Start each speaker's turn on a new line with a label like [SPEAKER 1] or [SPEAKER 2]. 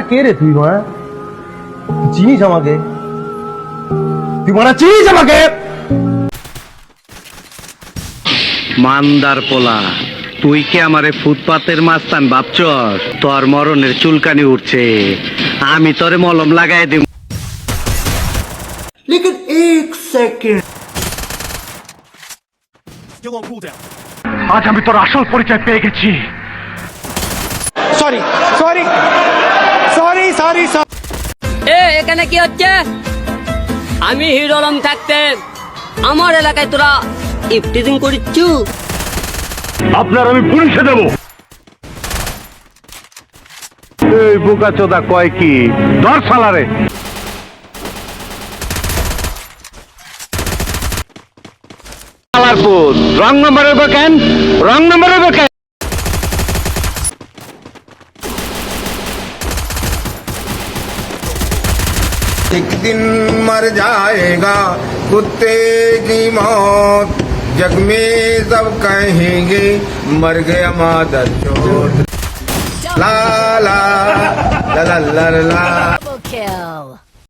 [SPEAKER 1] কে রে তুই মা? চিনিস আমাকে? তুই মারা চিনিস আমাকে?
[SPEAKER 2] মান্দার পোলা, তুই কে আমারে ফুটপাতের মাস্তান ভাবছস? তোর মরণের চুলকানি উঠছে, আমি তোরে মলম লাগাই দিব।
[SPEAKER 3] लेकिन एक सेकंड
[SPEAKER 2] আজ আমি তোর আসল পরিচয় পেয়ে গেছি।
[SPEAKER 3] सॉरी सॉरी सॉरी सॉरी
[SPEAKER 4] এখানে কি হচ্ছে? আমি হিরো আলম থাকতে আমার এলাকায় তোরা ইফটিজিং করিচ্ছু?
[SPEAKER 2] আপনার আমি পুলিশে দেব। এই বোকা চোদা কয় কি? ধর শালারে। শালার পুত, রং নম্বরের কেন? রং নম্বরের কেন?
[SPEAKER 5] एक दिन मर जाएगा कुत्ते की मौत, जग में सब कहेंगे मर गया मादर चोद। ला ला ला ला ला ला